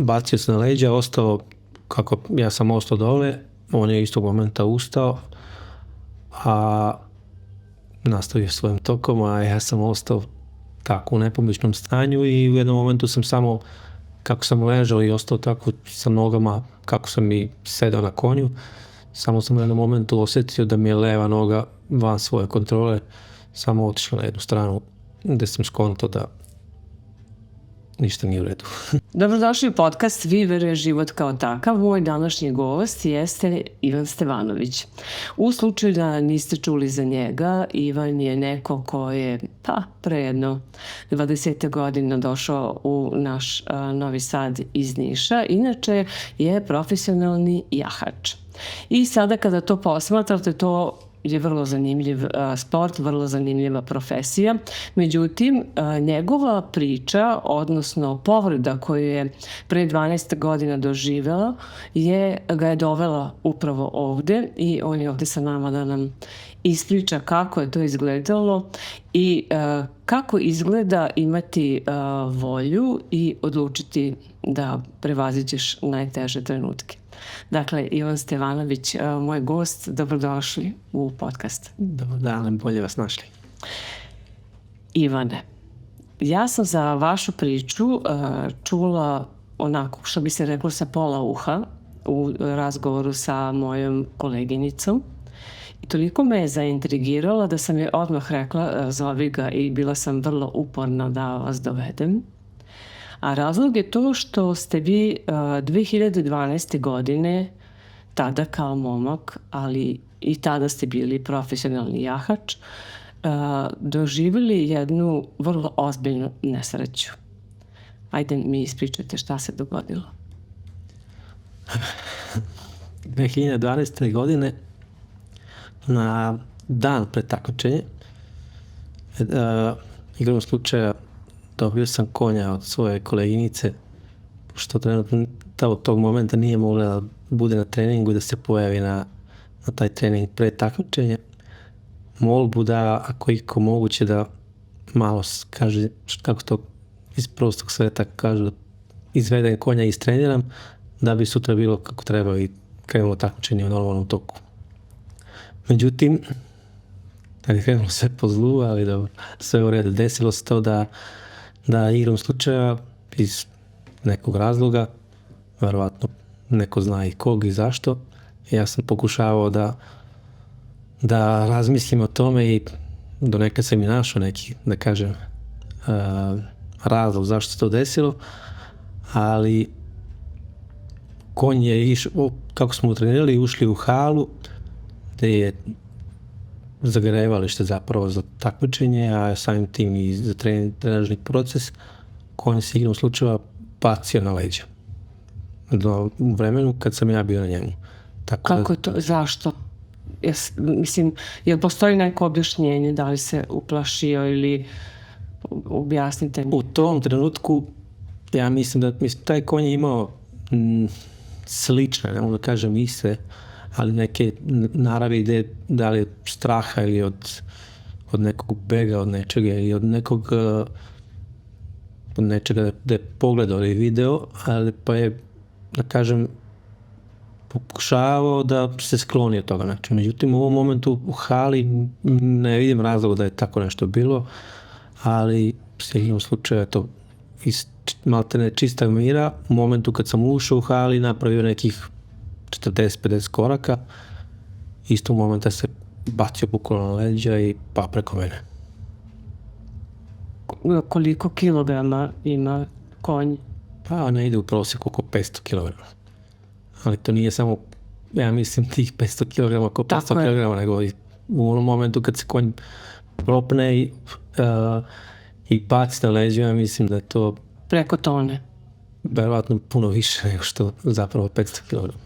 bacio se na leđa, ostao, kako ja sam ostao dole, on je istog momenta ustao, a nastavio svojim tokom, a ja sam ostao tako u nepomičnom stanju i u jednom momentu sam samo, kako sam ležao i ostao tako sa nogama, kako sam i sedao na konju, samo sam u jednom momentu osjetio da mi je leva noga van svoje kontrole samo otišla na jednu stranu gde sam skontao da ništa nije u redu. Dobrodošli u podcast Viver je život kao takav. Moj današnji gost jeste Ivan Stevanović. U slučaju da niste čuli za njega, Ivan je neko ko je pre jedno 20 godina došao u naš Novi Sad iz Niša. Inače je profesionalni jahač. I sada kada to posmatrate, to je vrlo zanimljiv sport, vrlo zanimljiva profesija. Međutim, njegova priča, odnosno povreda koju je pre 12 godina doživela, ga je dovela upravo ovde i on je ovde sa nama da nam ispriča kako je to izgledalo i kako izgleda imati volju i odlučiti da prevaziđeš najteže trenutke. Dakle, Ivan Stevanović, moj gost, dobrodošli u podcast. Dobar dan, bolje vas našli. Ivane, ja sam za vašu priču čula onako, što bi se reklo, sa pola uha u razgovoru sa mojom koleginicom. I toliko me je zaintrigirala da sam je odmah rekla, zovi ga, i bila sam vrlo uporna da vas dovedem. A razlog je to što ste vi 2012. godine, tada kao momak, ali i tada ste bili profesionalni jahač, doživjeli jednu vrlo ozbiljnu nesreću. Ajde mi ispričajte šta se dogodilo. 2012. godine, na dan pred takmičenje, igrom slučaja dobio sam konja od svoje koleginice, što trenutno od tog momenta nije mogla da bude na treningu i da se pojavi na taj trening pred takmičenje. Molbu da, ako iko moguće, da malo kaže, kako to iz prostog sveta kaže, da izvedem konja i istreniram, da bi sutra bilo kako treba i krenulo takmičenje u normalnom toku. Međutim, da je krenulo sve po zlu, ali dobro, sve u redu. Desilo se to da igrom slučaja iz nekog razloga, verovatno neko zna i kog i zašto, ja sam pokušavao da razmislim o tome i do nekad sam i našao neki, da kažem, razlog zašto se to desilo, ali konj je išao, kako smo trenirali, ušli u halu gde je zagrevalište zapravo za takmičenje, a samim tim i za trenažni proces, konj se igrom slučajeva bacio na leđa. U vremenu kad sam ja bio na njemu. Kako je to? Zašto? Mislim, jel postoji neko objašnjenje, da li se uplašio ili objasnite mi? U tom trenutku, ja mislim da taj konj je imao slične, ne mogu da kažem iste, ali neke naravi gde, da li od straha ili od nekog bega, od nečega ili od nečega da je pogledao ili video, ali pa je, da kažem, pokušavao da se skloni od toga. Znači, međutim, u ovom momentu u hali ne vidim razloga da je tako nešto bilo, ali u slučaju je to iz maltene čistog mira. U momentu kad sam ušao u hali, napravio nekih 40-50 koraka, istog momenta se bacio bukvalno na leđa i pa preko mene. Koliko kilograma ima konj? Pa ona ide u prosjeku oko 500 kilograma. Ali to nije samo, ja mislim, tih 500 kilograma oko 500 kilograma, nego i u onom momentu kad se konj propne i baci na leđa, ja mislim da je to preko tone. Verovatno puno više nego što zapravo 500 kilograma.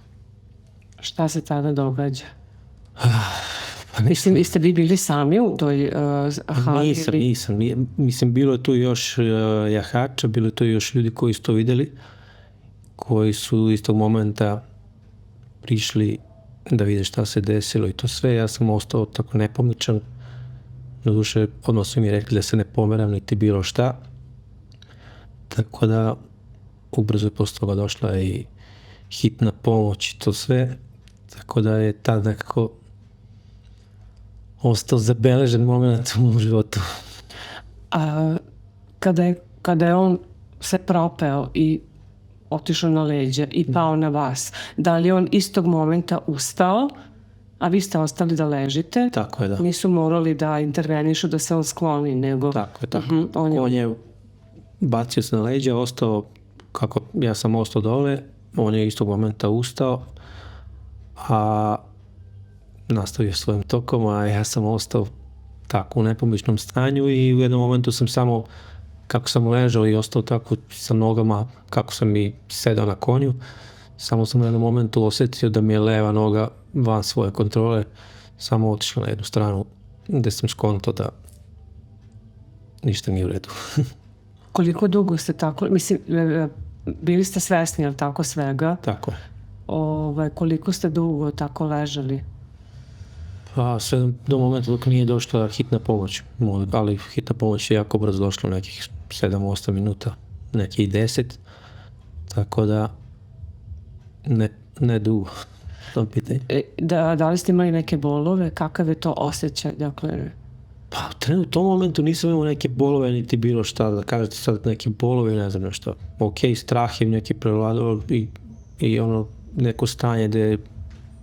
Šta se tada događa? Mislim, ste vi bili sami u toj hali? Nisam. Mislim, bilo je tu još jahača, bilo je tu još ljudi koji su to videli, koji su iz tog momenta prišli da vide šta se desilo i to sve. Ja sam ostao tako nepomičan. Doduše, odmah su mi rekli da se ne pomeram niti bilo šta. Tako da ubrzo je posle toga došla i hitna pomoć i to sve, tako da je tad nekako ostao zabeležen moment u mom životu. A kada je on se propeo i otišao na leđa i pao na vas, da li je on istog momenta ustao, a vi ste ostali da ležite? Tako je, da. Nisu morali da intervenišu, da se on skloni, nego... Tako je. On je bacio se na leđa, ostao, kako ja sam ostao dole, on je istog momenta ustao, a nastavio svojim tokom, a ja sam ostao tako u nepomičnom stanju i u jednom momentu sam samo, kako sam ležao i ostao tako sa nogama, kako sam i sedao na konju, samo sam u jednom momentu osjetio da mi je leva noga van svoje kontrole samo otišla na jednu stranu gde sam skontao da ništa nije u redu. Koliko dugo ste tako, mislim, bili ste svesni, ali tako, svega? Tako je. Koliko ste dugo tako ležali? Pa sve do momenta dok nije došla hitna pomoć, ali hitna pomoć je jako brzo došla, nekih 7-8 minuta, nekih 10, tako da ne dugo. To pitanje. Da li ste imali neke bolove? Kakav je to osjećaj? Dakle... Pa u tom momentu nisam imao neke bolove, niti bilo šta, da kažete sad neke bolove, ne znam nešto. Ok, strah je neki prevladao i ono neko stanje gde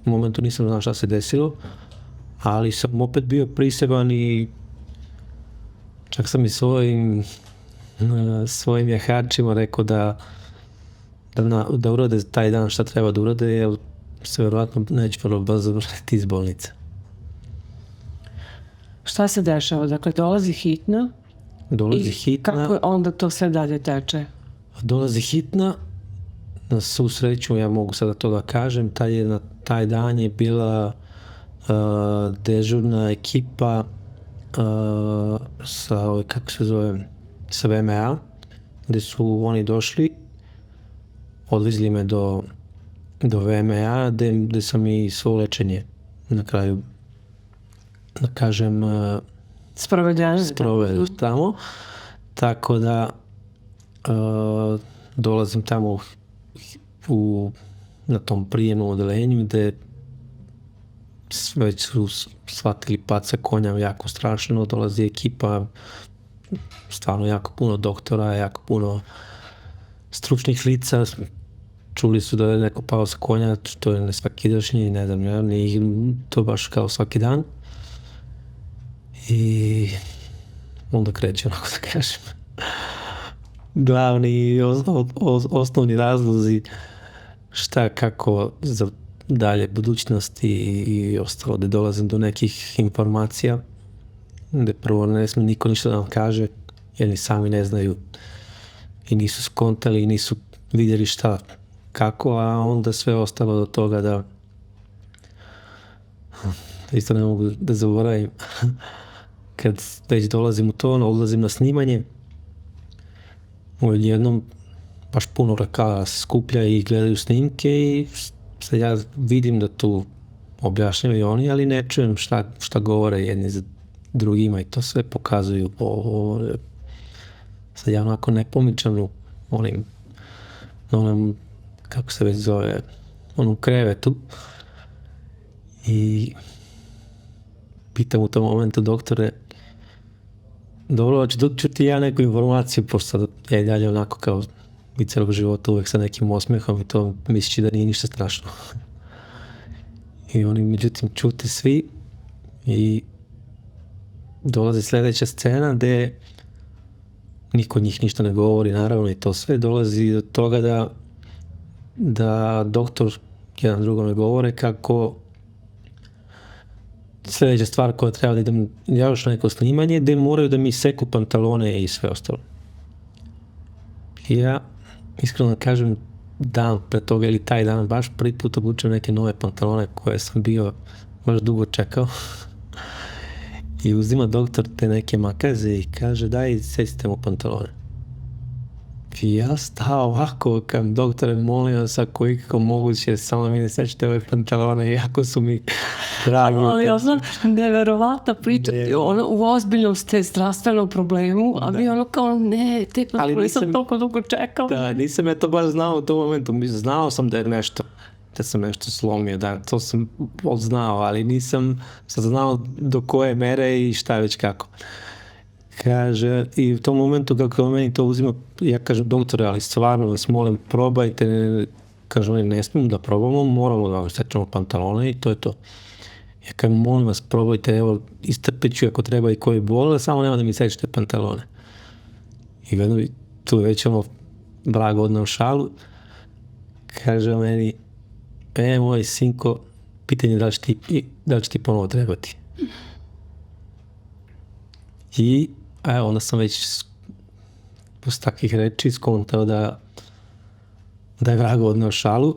u momentu nisam znao šta se desilo, ali sam opet bio priseban i čak sam i svojim jahačima rekao da urade taj dan šta treba da urade, jer se verovatno neće vrlo brzo vrati iz bolnice. Šta se dešava? Dakle, dolazi hitna? Dolazi hitna. Kako onda to sve dalje teče? Dolazi hitna, na svu sreću, ja mogu sada to da kažem, taj dan je bila dežurna ekipa sa, kako se zove, sa VMA, gde su oni došli, odvezli me do VMA, gde sam i svo lečenje na kraju, da kažem, sprovedu tamo. Tako da dolazim tamo na tom prijemnom odelenju gde već su shvatili pad sa konja jako strašno, dolazi ekipa, stvarno jako puno doktora, jako puno stručnih lica, čuli su da je neko pao sa konja, to je nesvakidašnje, ne znam, nije to baš kao svaki dan. I onda kreće, onako da kažem, glavni i osnovni razlozi šta, kako za dalje budućnosti i ostalo, da dolazim do nekih informacija, gde prvo ne sme niko ništa da vam kaže, jer ni sami ne znaju i nisu skontali i nisu vidjeli šta, kako, a onda sve ostalo do toga da isto ne mogu da zaboravim. Kad već dolazim u to, odlazim na snimanje, jednom baš puno lekara se skuplja i gledaju snimke i sad ja vidim da tu objašnjavaju oni, ali ne čujem šta govore jedni za drugima i to sve pokazuju. Sad ja onako nepomičan u onom, kako se već zove, onom krevetu i pitam u tom momentu doktore, dobro, hoću čuti ja neku informaciju, pošto ja i dalje onako kao i celog života uvek sa nekim osmehom i to mislići da nije ništa strašno. I oni međutim čute svi i dolazi sledeća scena gde niko od njih ništa ne govori, naravno, i to sve dolazi do toga da doktor jedan drugom ne govore kako sledeća stvar koja treba da idem još na neko snimanje, gde moraju da mi seku pantalone i sve ostalo. I ja, iskreno da kažem, dan pre toga ili taj dan baš prvi put obučem neke nove pantalone koje sam bio baš dugo čekao. I uzima doktor te neke makaze i kaže daj secite mu pantalone. I ja stao ovako, kam doktore, molim vas, ako je ikako moguće, samo mi ne sečete ove pantalone, jako su mi dragi. Ali ono, neverovatna priča, ono, u ozbiljnom ste zdravstvenom problemu, a vi ono kao, ne, te pantalone sam toliko dugo čekao. Da, nisam ja to baš znao u tom momentu, znao sam da je nešto, da sam nešto slomio, da, to sam znao, ali nisam sad znao do koje mere i šta već kako. Kaže, i u tom momentu kako meni to uzima, ja kažem, doktore, ali stvarno vas molim, probajte, kaže, oni ne smijemo da probamo, moramo da vam sečemo pantalone i to je to. Ja kažem, molim vas, probajte, evo, istrpit ću ako treba i koji bol, samo nema da mi sečete pantalone. I gledam, tu je već ono blago odnao šalu, kaže meni, moj sinko, pitanje da li će ti ponovo trebati. I evo, onda sam već posle takvih reči skontao da je vrago odneo šalu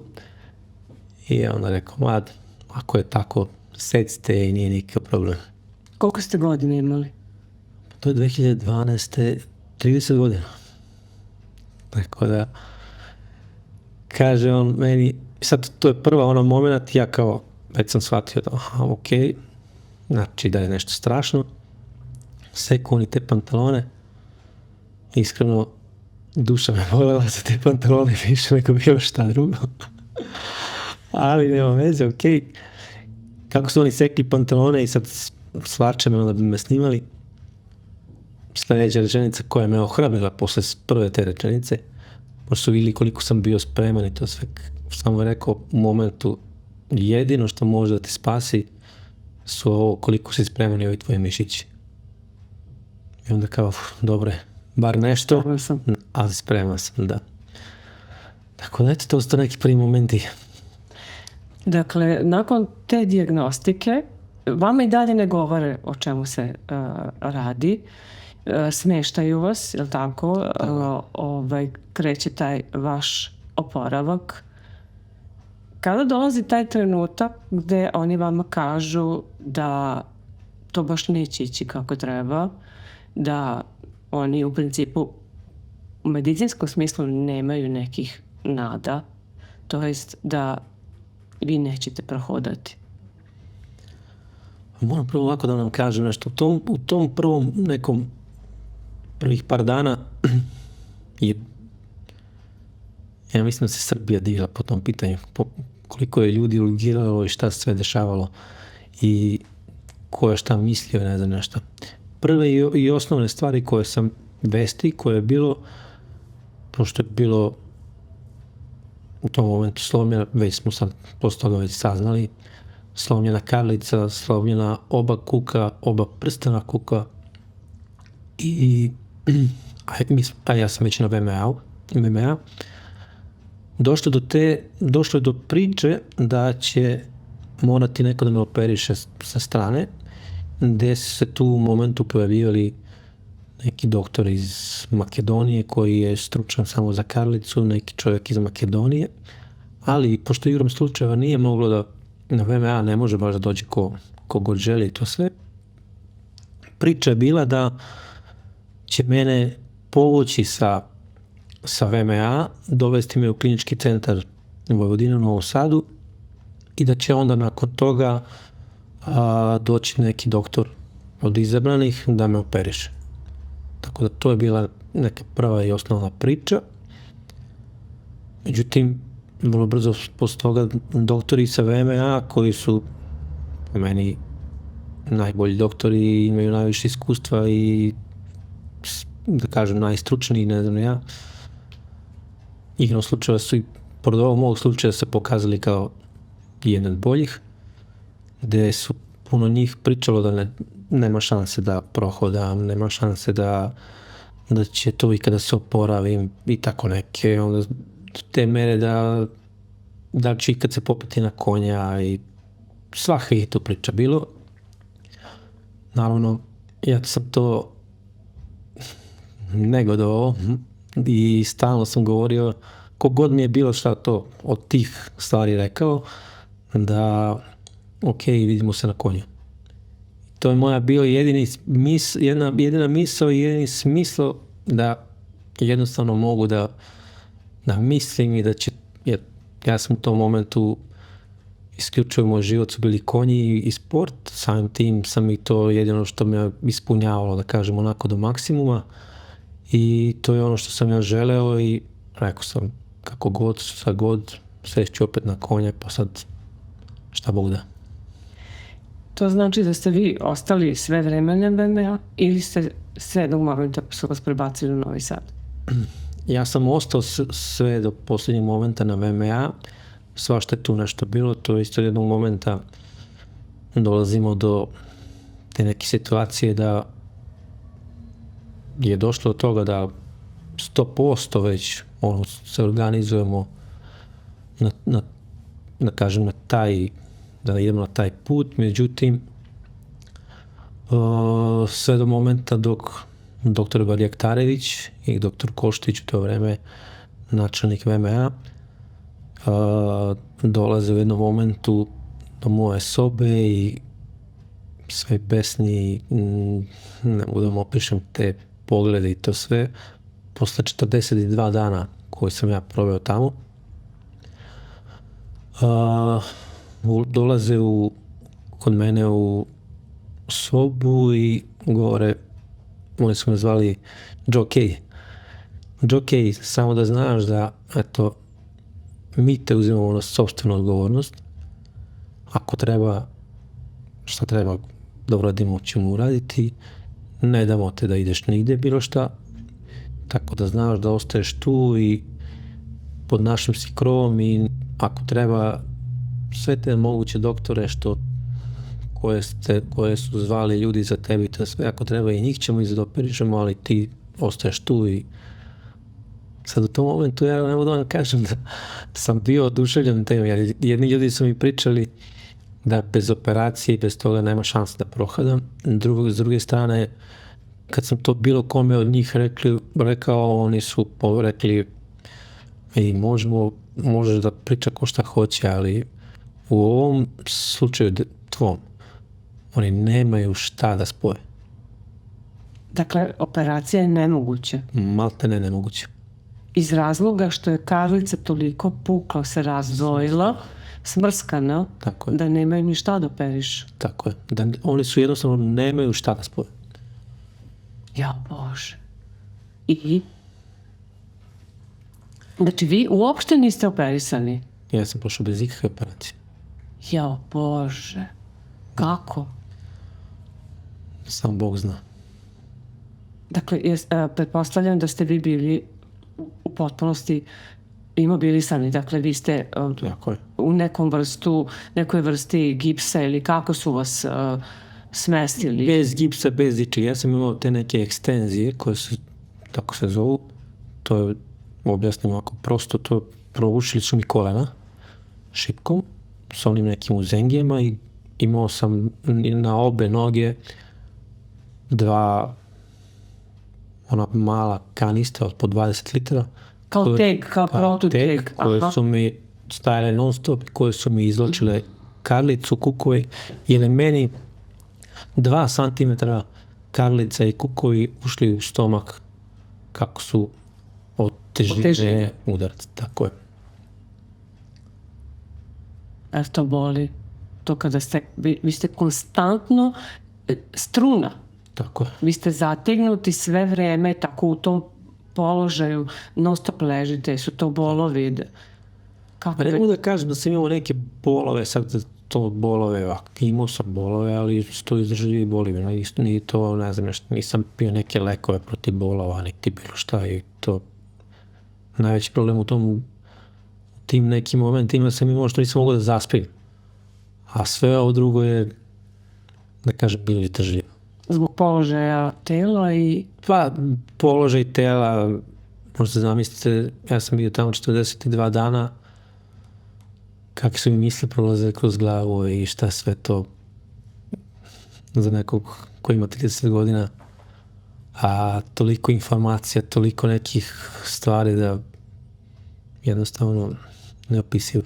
i onda rekao, mlad, ako je tako, secite i nije nikakav problem. Koliko ste godine imali? To je 2012. 30 godina. Tako da, kaže on meni, sad to je prva ono moment, ja kao, već sam shvatio da, okej, znači da je nešto strašno, sekao oni te pantalone, iskreno, duša me voljela za te pantalone više nego bilo šta drugo. Ali nema veze, okej. Kako su oni sekli pantalone i sad svače me, onda bi me snimali. Sljedeća rečenica koja me ohrabrila posle prve te rečenice, pošto su vidjeli koliko sam bio spreman i to sve, samo je rekao u momentu, jedino što može da te spasi su ovo koliko si spreman i ovi tvoji mišići. I onda kao, dobro je, bar nešto, ali spreman sam, da. Tako da, eto, to su to neki prvi momenti. Dakle, nakon te dijagnostike, vama i dalje ne govore o čemu se radi, smeštaju vas, je li tako? Kreće taj vaš oporavak. Kada dolazi taj trenutak gde oni vama kažu da to baš neće ići kako treba, da oni u principu u medicinskom smislu nemaju nekih nada, to jest da vi nećete prohodati? Moram prvo ovako da vam kažem nešto. U tom prvom nekom prvih par dana ja mislim da se Srbija digla po tom pitanju. Koliko je ljudi urgiralo i šta se sve dešavalo i ko je šta mislio i ne znam nešto. Prve i osnovne stvari koje sam vesti, koje je bilo, pošto je bilo u tom momentu slomljena, već smo sad posle toga već saznali, slomljena karlica, slomljena oba kuka, oba prstena kuka a ja sam već na VMA. Došlo je do priče da će morati neko da me operiše sa strane, gde su se tu u momentu pojavljivali neki doktor iz Makedonije koji je stručan samo za karlicu, neki čovjek iz Makedonije, ali pošto igrom slučajeva nije moglo da na VMA ne može baš da dođe ko god želi to sve, priča je bila da će mene povući sa VMA, dovesti me u klinički centar Vojvodine u Novom Sadu i da će onda nakon toga doći neki doktor od izabranih da me operiše. Tako da to je bila neka prva i osnovna priča. Međutim, vrlo brzo posle toga doktori sa VMA koji su po meni najbolji doktori, imaju najviše iskustva i da kažem najstručniji, ne znam ja, igrom slučajeva su i pored ovog mog slučaja se pokazali kao jedan od boljih, gde su puno njih pričalo da nema šanse da prohodam, nema šanse da će to i kada se oporavim i tako neke, onda te mere da će ikad se popeti na konja i svaka je to priča bilo. Naravno, ja sam to negodovao i stalno sam govorio, kogod mi je bilo šta to od tih stvari rekao, da ok, vidimo se na konju. To je moja bio jedina misao i jedini smisao da jednostavno mogu da mislim i da će, jer ja sam u tom momentu isključivo moj život su bili konji i sport, samim tim sam i to jedino što me ispunjavalo, da kažem, onako do maksimuma i to je ono što sam ja želeo i rekao sam kako god, sad god, sešću opet na konje, pa sad šta Bog da. To znači da ste vi ostali sve vreme na MMA ili ste sve jednog momenta su vas prebacili u Novi Sad? Ja sam ostao sve do posljednjeg momenta na MMA, svašta je tu nešto bilo, to je isto jednog momenta dolazimo do te neke situacije da je došlo do toga da 100% već se organizujemo na kažem na taj, da idemo na taj put, međutim sve do momenta dok dr. Barjaktarević i dr. Koštić u to vreme načelnik VMA dolaze u jednom momentu do moje sobe i sve besni, ne mogu da vam opišem te poglede i to sve. Posle 42 dana koje sam ja proveo tamo, dolaze kod mene u sobu i govore, oni su me zvali Jockey. Jockey, samo da znaš da, eto, mi te uzimamo na sopstvenu odgovornost. Ako treba, šta treba da uradimo, ćemo uraditi. Ne damo te da ideš nigde, bilo šta. Tako da znaš da ostaješ tu i pod našim si krovom i ako treba sve te moguće doktore koje su zvali ljudi za tebi, to sve, ako treba i njih ćemo izoperišemo, ali ti ostaješ tu i sad u tom momentu ja ne mogu da vam kažem da sam bio oduševljen tem, jer jedni ljudi su mi pričali da bez operacije i bez toga nema šanse da prohadam. S druge strane, kad sam to bilo kome od njih rekao, oni su rekli i možeš da priča ko šta hoće, ali u ovom slučaju tvom, oni nemaju šta da spoje. Dakle, operacija je nemoguća. Malte ne nemoguće. Iz razloga što je karlica toliko pukla, se razdvojila, smrskana, da nemaju ni šta da operiš. Tako je. Da oni su jednostavno nemaju šta da spoje. Ja Bože. I? Znači, vi uopšte niste operisani? Ja sam prošao bez ikakve operacije. Ja Bože. Kako? Sam Bog zna. Dakle, pretpostavljam da ste vi bili u potpunosti imobilisani. Dakle, vi ste u nekoj vrsti gipsa ili kako su vas smestili? Bez gipsa, bez ičega. Ja sam imao te neke ekstenzije koje su, tako se zovu, to je, objasnim ovako prosto, to provušili su mi kolena šipkom s onim nekim uzengijama i imao sam na obe noge dva ona mala kanista od po 20 litara. Kao teg, kao protuteg. Koje su mi stajale non stop, koje su mi izločile karlicu, kukovi, jer je meni 2 santimetra karlica i kukovi ušli u stomak kako su od težine udarca. Tako je. Er to boli? To kada ste, vi ste konstantno struna. Tako je. Vi ste zategnuti sve vreme, tako u tom položaju, non stop ležite, su to bolovi. Ne mogu da kažem da sam imao neke bolove, sad to bolove, imao sam bolove, ali su to izdržljivi boli. Isto nije to, ne znam, nisam pio neke lekove protiv bolova, niti bilo šta i to najveći problem u tim nekim momentima sam imao što nisam mogao da zaspim. A sve ovo drugo je, da kažem, bilo izdržljivo. Zbog položaja tela i... Pa, položaj tela, možete zamislite, ja sam bio tamo 42 dana, kakve su mi misle prolaze kroz glavu i šta sve to za nekog koji ima 30 godina, a toliko informacija, toliko nekih stvari da jednostavno neopisivo.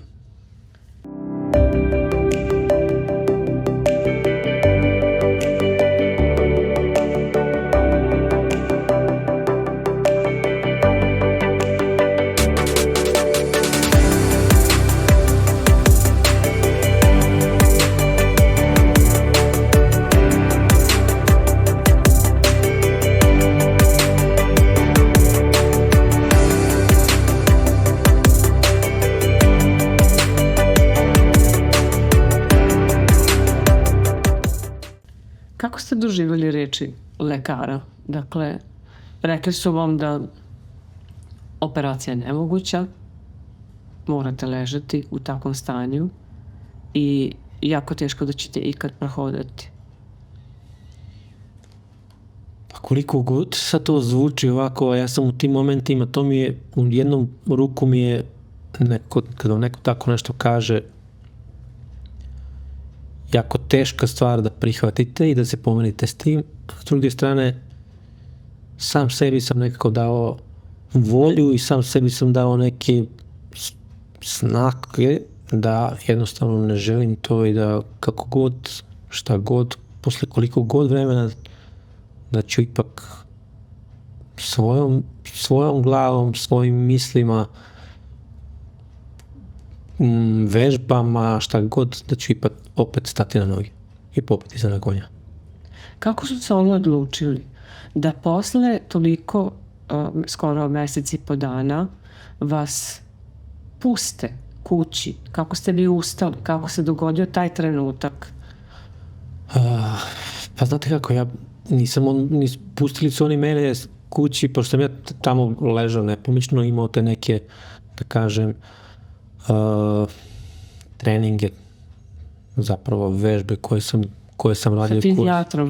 doživjeli reči lekara? Dakle, rekli su vam da operacija je nemoguća, morate ležati u takvom stanju i jako teško da ćete ikad prohodati. Pa koliko god sad to zvuči ovako, ja sam u tim momentima, to mi je, u jednom ruku mi je, kada vam neko tako nešto kaže, jako teška stvar da prihvatite i da se pomerite s tim. S druge strane, sam sebi sam nekako dao volju i sam sebi sam dao neke snage da jednostavno ne želim to i da kako god, šta god, posle koliko god vremena, da ću ipak svojom glavom, svojim mislima, vežbama, šta god, da ću ipak opet stati na noge i popeti se na konja. Kako su se oni odlučili da posle toliko, skoro mesec i po dana, vas puste kući? Kako ste vi ustali? Kako se dogodio taj trenutak? Pa znate kako, pustili su oni mene kući, pošto sam ja tamo ležao nepomično, imao te neke, da kažem, treninge, zapravo vežbe koje sam radio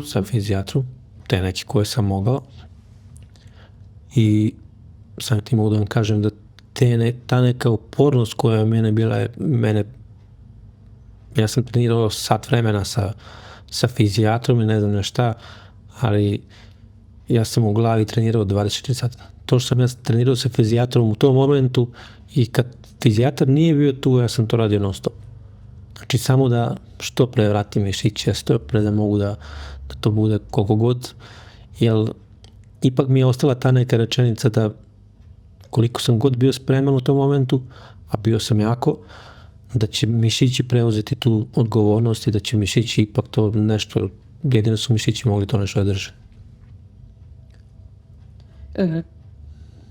sa fizijatrom, te neke koje sam mogao. I sam ti mogu da vam kažem da ta neka upornost koja je mene bila, ja sam trenirao sat vremena sa fizijatrom i ne znam šta, ali ja sam u glavi trenirao 24 sata. To što sam ja trenirao sa fizijatrom u tom momentu i kad fizijatar nije bio tu, ja sam to radio non stop. Znači samo da što pre vratim mišiće, što pre da mogu da to bude koliko god, jer ipak mi je ostala ta neka rečenica da koliko sam god bio spreman u tom momentu, a bio sam jako, da će mišići preuzeti tu odgovornost i da će mišići ipak to nešto, jedino su mišići mogli to nešto da drže.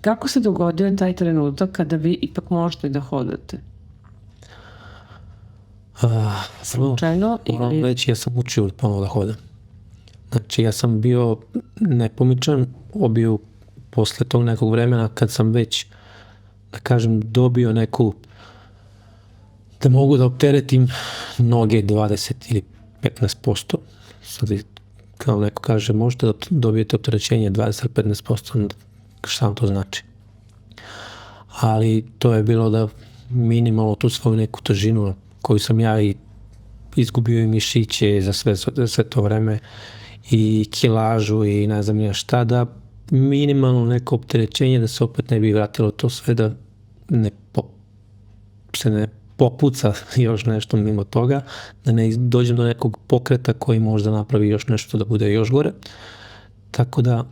Kako se dogodio taj trenutak kada vi ipak možete da hodate? Slučajno ili... Već ja sam učio ponovo da hodam. Znači ja sam bio nepomičan, obio posle tog nekog vremena kad sam već, da kažem, dobio neku, da mogu da opteretim noge 20 ili 15%. Sad kao neko kaže, možete da dobijete opterećenje 20 ili 15%, šta vam to znači? Ali to je bilo da minimalno tu svoju neku težinu koju sam ja i izgubio i mišiće za sve to vreme i kilažu i ne znam ja šta, da minimalno neko opterećenje da se opet ne bi vratilo to sve, da se ne popuca još nešto mimo toga, da ne dođem do nekog pokreta koji možda napravi još nešto da bude još gore. Tako da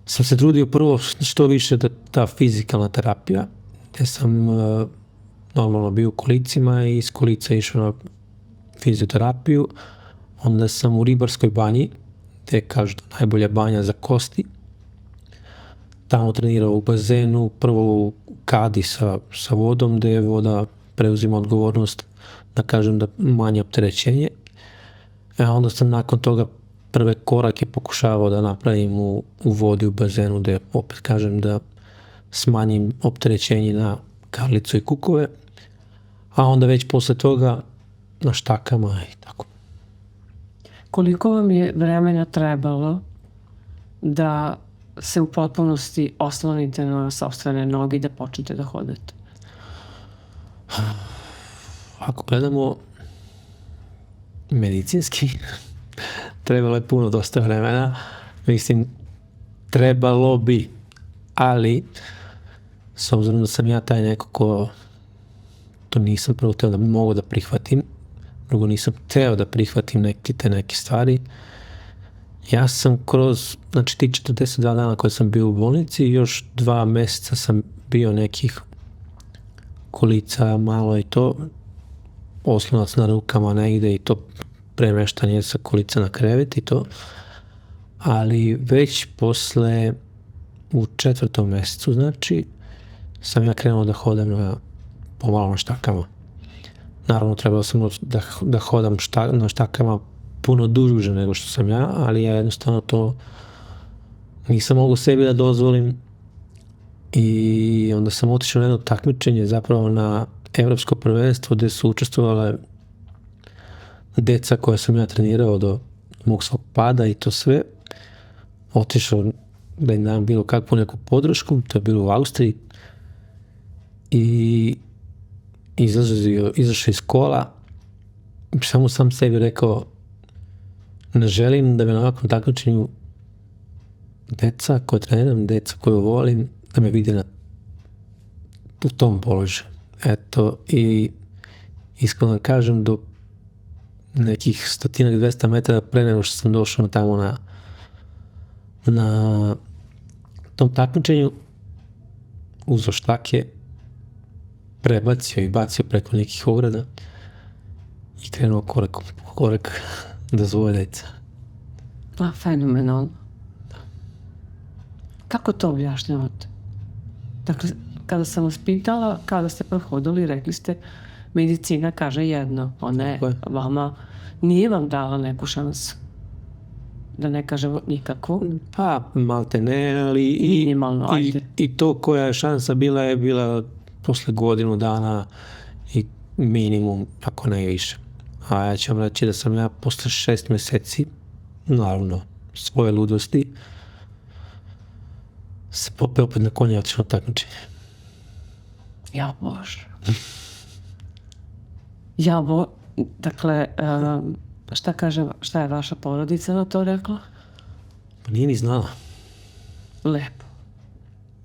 sam se trudio prvo što više da ta fizikalna terapija, gde sam normalno bio u kolicima i iz kolica išao na fizioterapiju, onda sam u Ribarskoj banji, gde kažu da najbolja banja za kosti, tamo trenirao u bazenu, prvo u kadi sa vodom, gde je voda preuzima odgovornost, da kažem da manje opterećenje. Onda sam nakon toga prve korake pokušavao da napravim u vodi u bazenu, gde opet kažem da smanjim opterećenje na karlicu i kukove, a onda već posle toga na štakama i tako. Koliko vam je vremena trebalo da se u potpunosti oslonite na sopstvene noge i da počnete da hodate? Ako gledamo medicinski, trebalo je dosta vremena. Mislim, trebalo bi, ali s obzirom da sam ja taj neko ko to nisam prvo teo da mogu da prihvatim, drugo nisam teo da prihvatim te neke stvari. Ja sam znači ti 42 dana koje sam bio u bolnici, još 2 meseca sam bio nekih kolica malo i to, oslonac na rukama negde i to premeštanje sa kolica na krevet i to, ali već posle u 4. mesecu, znači, sam ja krenuo da hodam pomalo na štakama. Naravno, trebalo sam da hodam na štakama puno duže nego što sam ja, ali ja jednostavno to nisam mogao sebi da dozvolim i onda sam otišao na jedno takmičenje, zapravo na evropsko prvenstvo gde su učestvovale deca koja sam ja trenirao do mog svog pada i to sve. Otišao da im dam bilo kakvu neku podršku, to je bilo u Austriji i izašao iz kola, samo sam sebi rekao ne želim da me na ovakvom takmičenju deca koje treniram, deca koju volim, da me vide u tom položaju. Eto, i iskreno da kažem, do nekih 100-200 metara pre nego što sam došao tamo na tom takmičenju, uzeo štake, prebacio i bacio preko nekih ograda i krenuo korak po korak da zove deca. Pa, fenomenalno. Kako to objašnjavate? Dakle, kada sam vas pitala, kada ste prohodili, rekli ste, medicina kaže jedno, ona je vama, nije vam dala neku šansu. Da ne kažem nikakvu. Pa, malte ne, ali minimalno, ajde. I to koja je šansa bila je bila posle godinu dana i minimum, ako ne više. A ja ću vam reći da sam ja posle 6 meseci, naravno, svoje ludosti, se popeo opet na konja i otišao na takmičenje. Ja Bože. Dakle, šta kažem, šta je vaša porodica na to rekla? Pa nije ni znala. Lepo.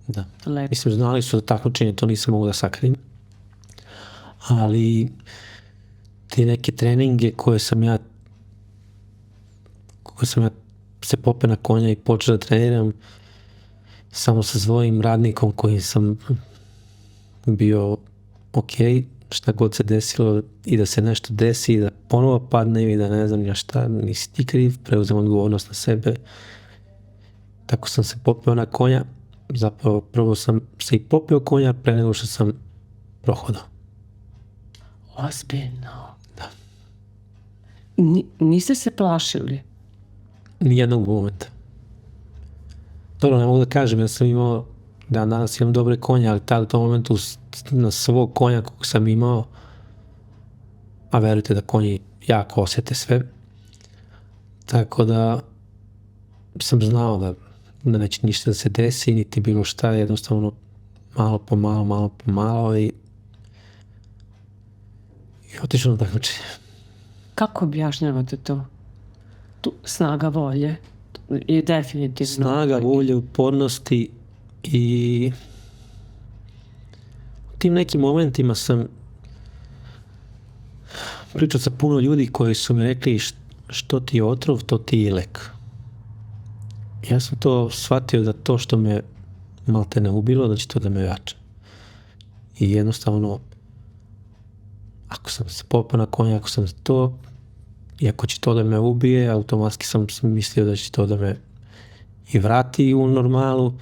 Da. Lepo. Mislim, znali su da takmičenje, to nisam mogu da sakrim. Ali te neke treninge koje sam ja se popeo na konja i počeo da treniram samo sa svojim radnikom kojim sam bio okej, šta god se desilo i da se nešto desi i da ponovo padnem i da ne znam ja šta, nisi ti kriv, preuzem odgovornost na sebe. Tako sam se popeo na konja, zapravo prvo sam se i popeo konja pre nego što sam prohodao. Ozbiljno. Da. Niste se plašili? Nijednog momenta. Dobro, ne mogu da kažem, ja sam imao, da danas imam dobre konje, ali tada u tom momentu na svog konja kog sam imao, a verujte da konji jako osjete sve, tako da sam znao da neće ništa da se desi, niti bilo šta, jednostavno malo po malo i otišao na takmičenje. Kako objašnjavate to? Tu snaga volje je definitivno. Snaga volje, upornosti i u tim nekim momentima sam pričao sa puno ljudi koji su mi rekli što ti je otrov, to ti je lek. Ja sam to shvatio da to što me malte ne ubilo, da će to da me jača. I jednostavno, ako sam se popao na konja, ako sam to, i ako će to da me ubije, automatski sam mislio da će to da me i vrati u normalu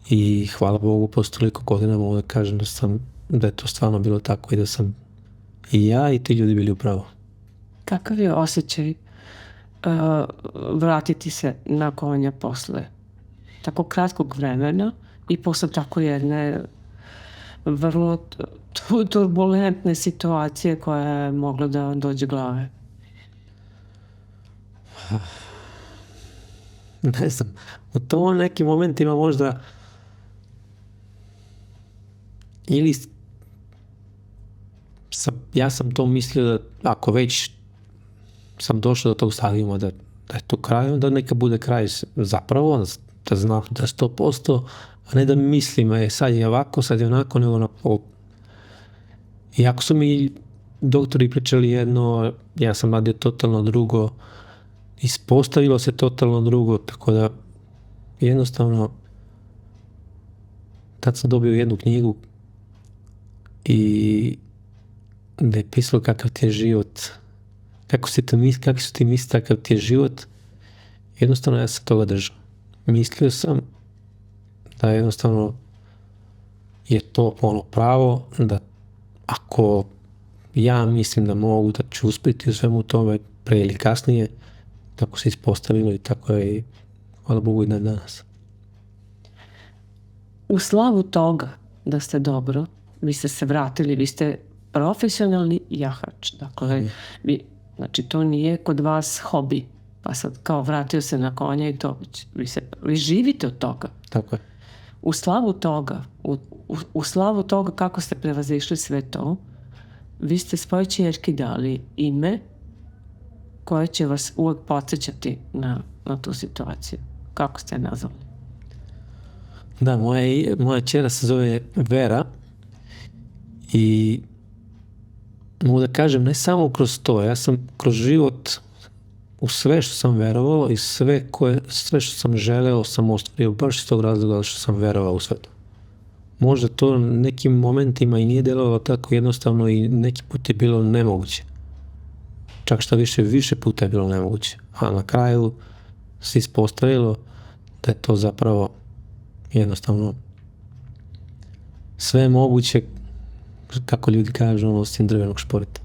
i hvala Bogu, posle toliko godina mogu da kažem da je to stvarno bilo tako i da sam i ja i ti ljudi bili upravo. Kakav je osjećaj vratiti se na konja posle tako kratkog vremena i posle tako jedne vrlo turbulentne situacije koja je mogla da dođe glave? Ne znam, u tom nekim momentima možda ili ja sam to mislio da ako već sam došao do tog stadijuma da je to kraj, onda neka bude kraj zapravo, da znam da 100%, a ne da mislim sad je ovako, sad je onako, nego na pol. Iako su mi doktori pričali jedno, ja sam radio totalno drugo, ispostavilo se totalno drugo, tako da jednostavno tad sam dobio jednu knjigu i da je pisalo kakav ti je život, kakvi su ti misli, takav ti je život. Jednostavno ja sam toga držao. Mislio sam da jednostavno je to ono pravo, da ako ja mislim da mogu, da ću uspjeti u svemu tome pre ili kasnije. Tako se ispostavilo i tako je, hvala Bogu, i danas. U slavu toga da ste dobro, vi ste se vratili, vi ste profesionalni jahač. Dakle, znači to nije kod vas hobi, pa sad kao vratio se na konja i to, vi živite od toga. Tako je. U slavu toga, u slavu toga kako ste prevazišli sve to, vi ste svojoj ćerki dali ime koje će vas uvek podsjećati na tu situaciju. Kako ste je nazvali? Da, moja ćera se zove Vera i mogu da kažem, ne samo kroz to, ja sam kroz život u sve što sam verovao i sve što sam želeo sam ostvario baš iz tog razloga što sam verovao u sve to. Možda to nekim momentima i nije delovalo tako jednostavno i neki put je bilo nemoguće. Čak što više puta je bilo nemoguće. A na kraju se ispostavilo da je to zapravo jednostavno sve moguće, kako ljudi kažu, osim drvenog šporita.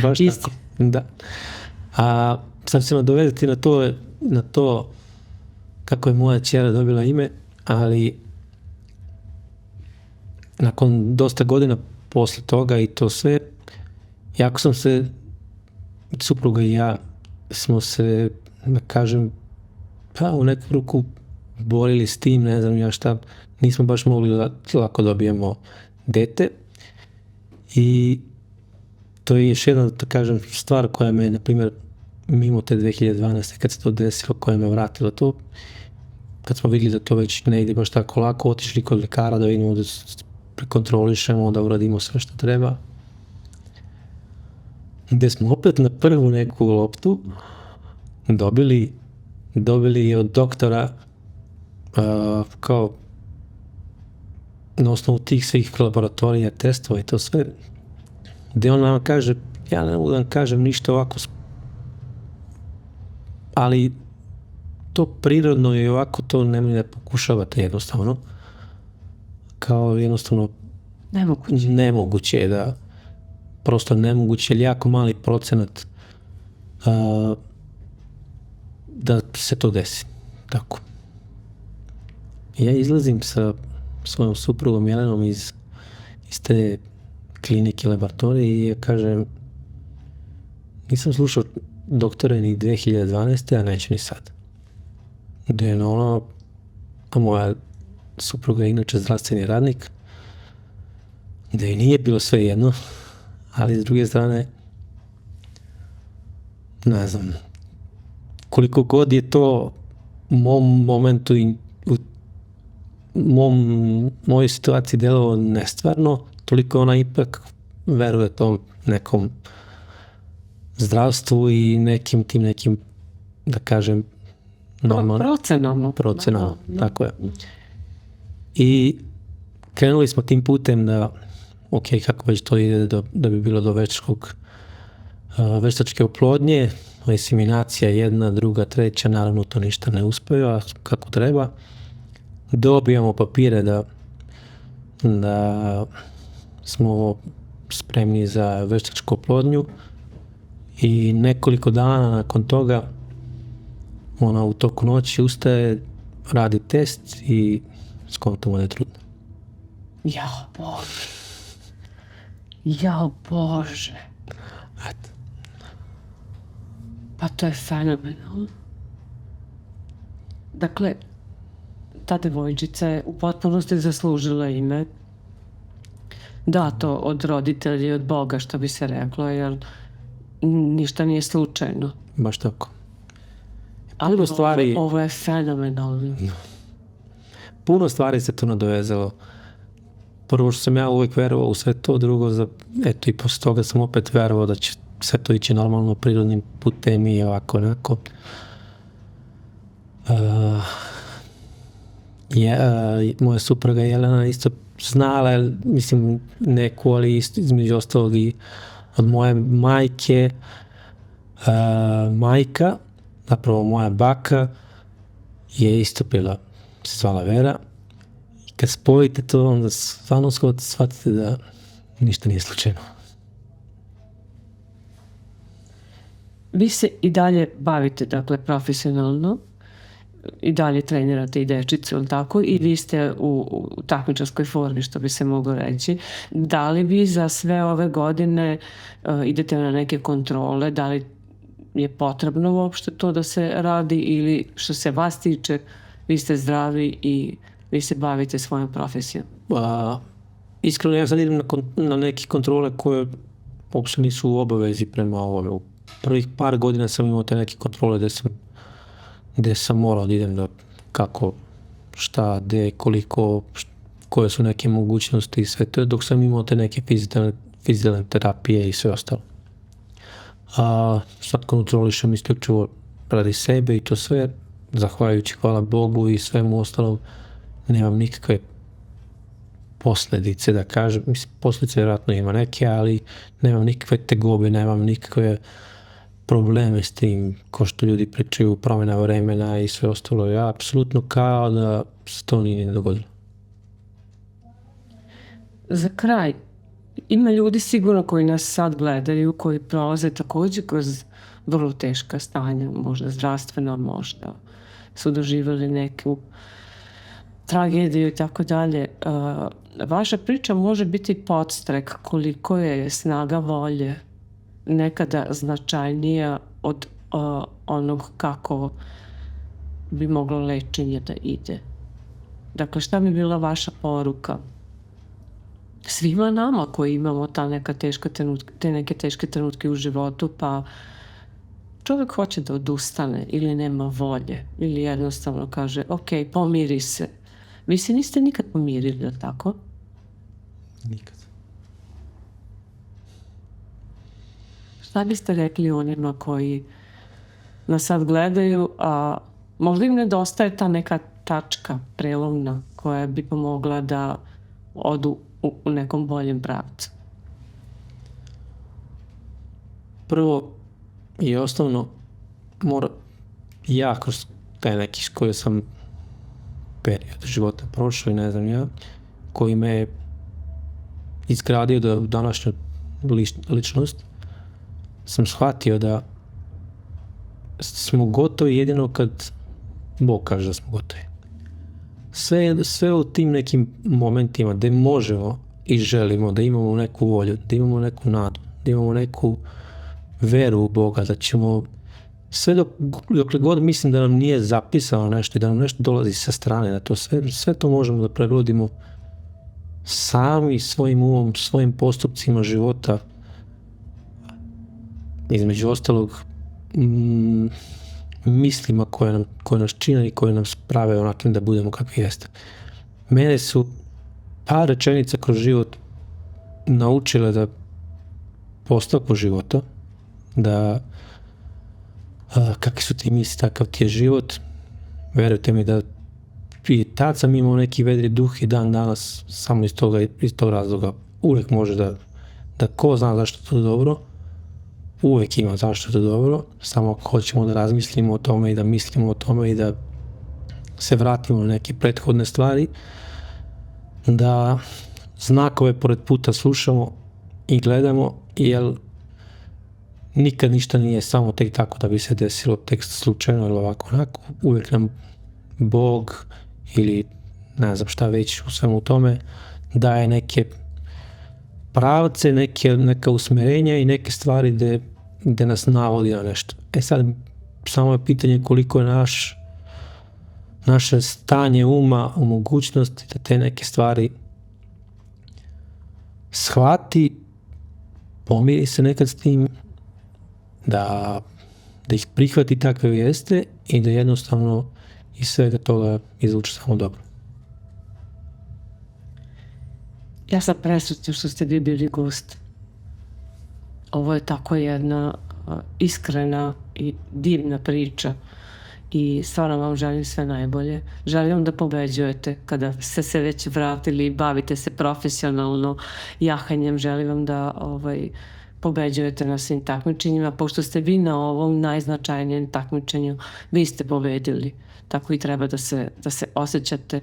Baš tako. Da. A sad ćemo dovedeti na to kako je moja ćera dobila ime, ali nakon dosta godina posle toga i to sve, jako sam se, supruga i ja, smo se, da kažem, pa u neku ruku borili s tim, ne znam ja šta, nismo baš mogli lako dobijemo dete i to je još jedna, da kažem, stvar koja me, na primjer, mimo te 2012. kad se to desilo, koja me vratila to, kad smo vidjeli da to već ne ide baš tako lako, otišli kod ljekara da vidimo da prekontrolišemo, da uradimo sve što treba. Gde smo opet na prvu neku loptu dobili od doktora kao na osnovu tih svih laboratorija, testova i to sve, gde on nama kaže, ja ne mogu da vam kažem ništa ovako, ali to prirodno je ovako, to nemoj da pokušavate jednostavno. Kao jednostavno nemoguće je da, prosto nemoguće, ili jako mali procenat da se to desi. Tako. Ja izlazim sa svojom suprugom Jelenom iz te klinike, laboratorije i ja kažem, nisam slušao doktore ni 2012. a neću ni sad. Gde je ono, a moja supruga je inače zdravstveni radnik, gde i nije bilo sve jedno, ali s druge strane, ne znam, koliko god je to u mom momentu i u mojoj situaciji delovalo nestvarno, toliko ona ipak veruje tom nekom zdravstvu i nekim, da kažem, procenama, tako je. I krenuli smo tim putem da, ok, kako već to ide, da bi bilo do veštačke oplodnje, inseminacija jedna, druga, treća, naravno to ništa ne uspeva kako treba. Dobijamo papire da smo spremni za veštačku oplodnju i nekoliko dana nakon toga ona u toku noći ustaje, radi test i skontamo da je trudna. Jao Bože. Eto. Pa to je fenomenalno. Dakle, ta devojčica je u potpunosti zaslužila ime dato od roditelja i od Boga, što bi se reklo, jer ništa nije slučajno. Baš tako. Ali ovo je fenomenalno. Puno stvari se tu nadovezalo. Prvo što sam ja uvijek verovao u sve to, drugo, eto i posle toga sam opet verovao da će sve to ići normalno prirodnim putem i ovako, onako. Moja supruga Jelena isto znala, mislim, neku, ali između ostalog i od moje majke, majka, zapravo moja baka, je isto bila, se zvala Vera. I kad spojite to, onda stvarno shvatite ništa nije slučajno. Vi se i dalje bavite, dakle, profesionalno, i dalje trenirate i dečice, ili tako, i vi ste u takmičarskoj formi, što bi se moglo reći. Da li vi za sve ove godine idete na neke kontrole, da li je potrebno uopšte to da se radi, ili što se vas tiče, vi ste zdravi i vi se bavite svojom profesijom? Iskreno, ja sad idem na neke kontrole koje uopšte nisu u obavezi prema ovome. U prvih par godina sam imao te neke kontrole gde sam morao da idem, da kako, šta, gde, koliko, koje su neke mogućnosti i sve to, dok sam imao te neke fizikalne terapije i sve ostalo. Sad kontrolišem isključivo radi sebe i to sve, zahvaljujući, hvala Bogu i svemu ostalom, nemam nikakve posljedice, da kažem. Mislim, posljedice vjerojatno ima neke, ali nemam nikakve tegobe, nemam nikakve probleme s tim, ko što ljudi pričaju, promjena vremena i sve ostalo. Ja apsolutno kao da se to nije dogodilo. Za kraj, ima ljudi sigurno koji nas sad gledaju, koji prolaze također kroz vrlo teška stanja, možda zdravstveno, možda su doživjeli neku tragediju i tako dalje. Vaša priča može biti podstrek koliko je snaga volje nekada značajnija od onog kako bi moglo lečenje da ide. Dakle, šta bi bila vaša poruka svima nama koji imamo te neke teške trenutke u životu, pa čovjek hoće da odustane ili nema volje ili jednostavno kaže ok, pomiri se. Vi se niste nikad pomirili, je li tako? Nikad. Šta biste rekli onima koji nas sad gledaju, a možda im nedostaje ta neka tačka prelomna koja bi pomogla da odu u nekom boljem pravcu? Prvo i osnovno, ja kroz taj neki koji sam period života prošao i ne znam ja, koji me je izgradio da današnju ličnost, sam shvatio da smo gotovi jedino kad Bog kaže da smo gotovi. Sve u tim nekim momentima gde možemo i želimo da imamo neku volju, da imamo neku nadu, da imamo neku veru u Boga, da ćemo sve dokle god mislim da nam nije zapisano nešto i da nam nešto dolazi sa strane, da to sve to možemo da prerodimo sami svojim umom, svojim postupcima života, između ostalog mislima koje nas čine i koje nam sprave onakim da budemo kakvi jeste. Mene su par rečenica kroz život naučile da postavku života, da kakvi su ti misli, takav ti je život. Verujte mi da i tad sam imao neki vedri duh i dan danas samo iz tog razloga uvek može da ko zna zašto to dobro, uvek ima zašto to dobro, samo ako hoćemo da razmislimo o tome i da mislimo o tome i da se vratimo na neke prethodne stvari, da znakove pored puta slušamo i gledamo, jer nikad ništa nije samo tek tako da bi se desilo, tek slučajno ili ovako onako. Uvek nam Bog ili ne znam šta već u svemu tome daje neke pravce, neka usmerenja i neke stvari gde nas navodi na nešto. Sad, samo je pitanje koliko je naše stanje uma u mogućnosti da te neke stvari shvati, pomiri se nekad s tim, da ih prihvati takve jeste i da jednostavno iz svega toga izvuče samo dobro. Ja sam presrećna što ste vi bili gost. Ovo je tako jedna iskrena i divna priča i stvarno vam želim sve najbolje. Želim vam da pobeđujete kada ste se već vratili i bavite se profesionalno jahanjem. Želim vam da pobeđujete na svim takmičenjima, pošto ste vi na ovom najznačajnijem takmičenju, vi ste pobedili. Tako i treba da se osjećate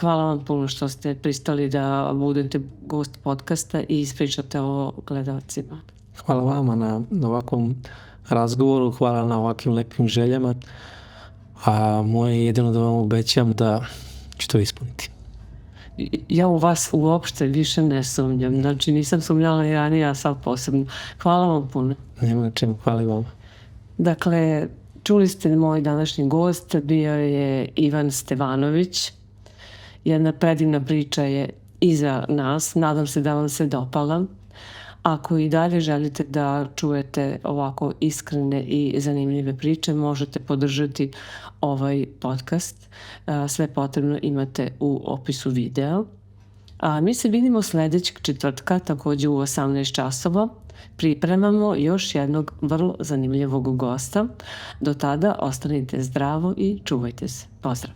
Hvala vam puno što ste pristali da budete gost podcasta i ispričate o gledalcima. Hvala vama na ovakvom razgovoru, hvala na ovakvim lepim željama, a moje je jedino da vam obećam da ću to ispuniti. Ja u vas uopšte više ne sumnjam, znači nisam sumnjala i ranije, a sad posebno. Hvala vam puno. Nema na čemu, hvala i vama. Dakle, čuli ste moj današnji gost, bio je Ivan Stevanović. Jedna predivna priča je iza nas, nadam se da vam se dopala. Ako i dalje želite da čujete ovako iskrene i zanimljive priče, možete podržati ovaj podcast. Sve potrebno imate u opisu videa. A mi se vidimo sljedećeg četvrtka, također u 18 časova. Pripremamo još jednog vrlo zanimljivog gosta. Do tada ostanite zdravo i čuvajte se. Pozdrav!